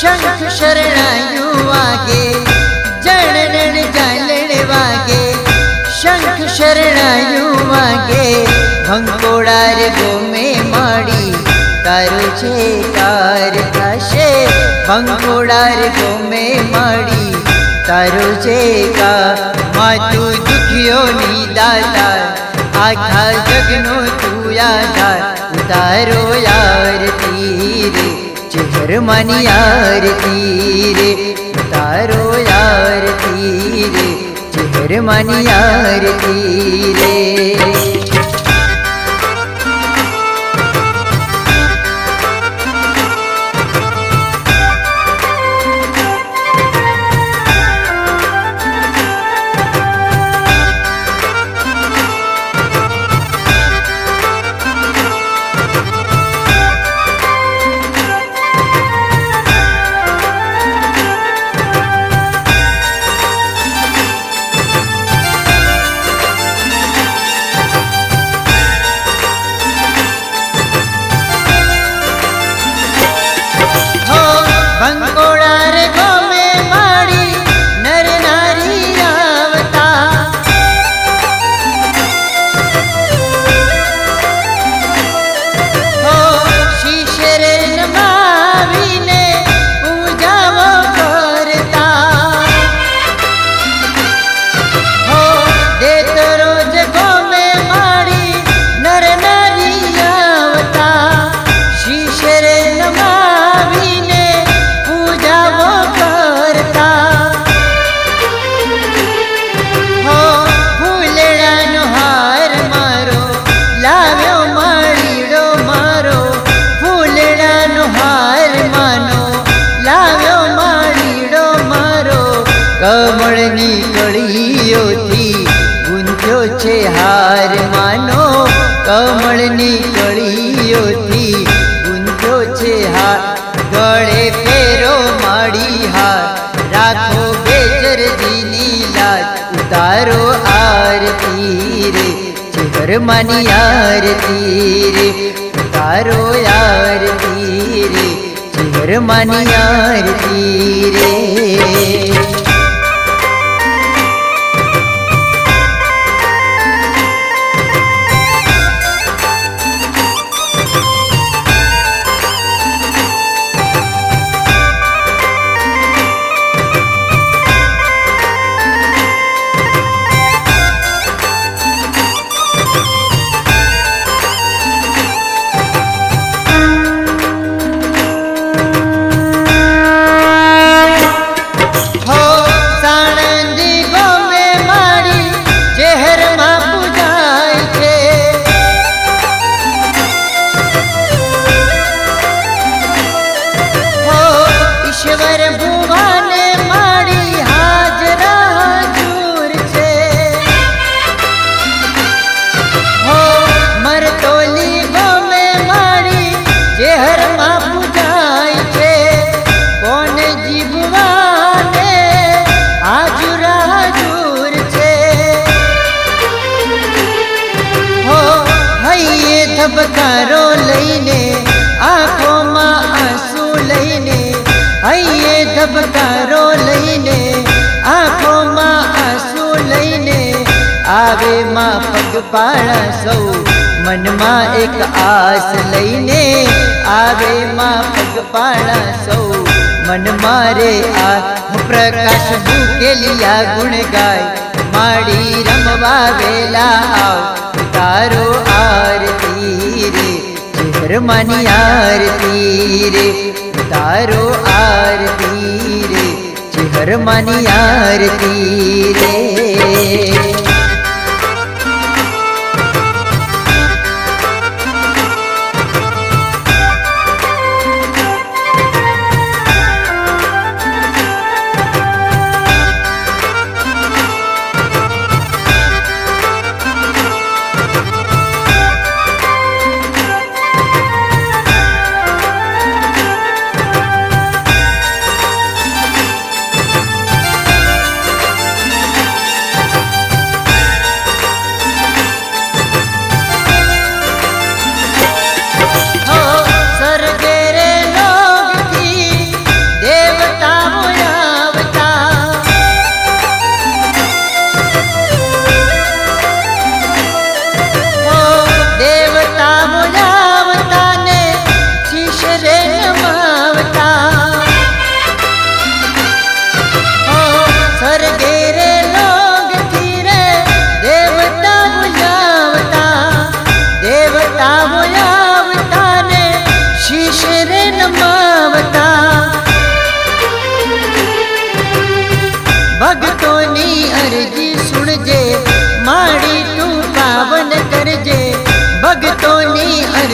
शंख शरणायु वागे जण जण जालण वागे शंख शरणायु वागे भंकोड़ार गोमे माड़ी तारो छे कार थाशे भंकोड़ार गोमे माड़ी तारो छे का मातु दुखियो नी दाता आखा जगनो तू आधार उतारो यार तीरे चेहर मानी यार तीरे उतारो यार तीरे चेहर मानी यार तीरे। भंकोड़ार गोमे माड़ी नर नारी आवता हो शीशर नमावीने पूजाओ करता हो देत रोज गोमे माड़ी नर नारी आवता शीशर नमावीने करता हो फूलड़ानो हार मारो लाव्यो माळीडो मारो फूलड़ानो हार मानो लाव्यो माळीडो मारो कमळनी कळीओथी गुंथ्यो छे हार मानो कमळनी कळीओथी गुंथ्यो छे हार गळे फेरो माड़ी हार राखो बेचरजीनी लाज उतारो आरती रे चेहर मानी आरती रे उतारो आरती रे चेहर मानी आरती रे। ईश्वर भुवाने माड़ी हाजरा हजूर छे हो मरतोली गोमे माड़ी जेहर मां पूजाय छे कोन जीववाने हाजरा हजूर छे हो हईए धबकारो लईने आंखों मां आंसू लईने हईए धबकारो लईने आंखों मां आंसू लईने आवे मां पगपाळा सौ मन मां एक आस लईने आवे मां पगपाळा सौ मन मारे आ प्रकाश भूकेलिया गुण गाय माड़ी रमवा वेला आव तारो आरती रे चेहर मानी आरती रे तारो आरती रे चेहर मानी आरती रे।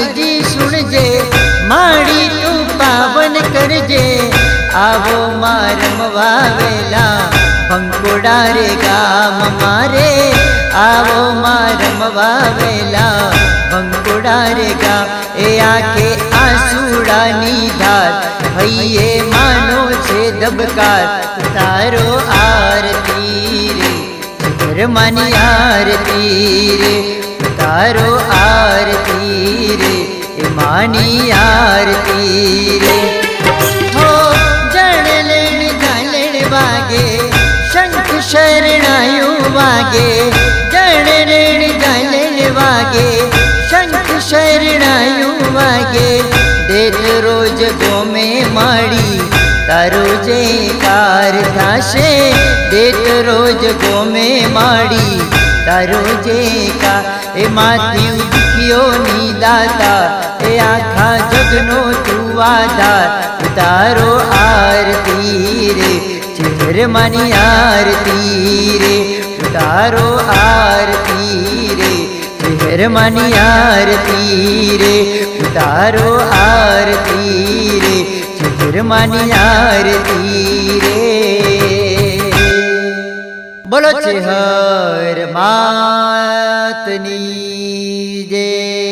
અરજી સુણજે માડી તું પાવન કરજે આવો રમવા વેલા ભંકોડા રે ગામ મારે આવો રમવા વેલા ભંકોડા રે ગામ એ આંખે આંસુડાની ધાર ભઈએ માનો છે ધબકાર તારો આરતી રે ધર્મની આરતી રે તારો આરતી રે એ માની આરતી રે હો જણલેણ ઝાલણ વાગે શંખ શરણાયું વાગે જણલેણ ઝાલણ વાગે શંખ શરણાયું વાગે દેત રોજ ગોમે માડી તારો જયકાર થાશે દેત રોજ ગોમે માડી તારો જયકાર એ માથી દુખીઓની દાતા એ આખા જગનો તું આધાર તારો આરતી રે ચહેરમાની આરતી રે તારો આરતી રે ચહેરમાની આરતી રે તારો આરતી રે ચહેરમાની આરતી રે બોલો ચેહર માતની જય।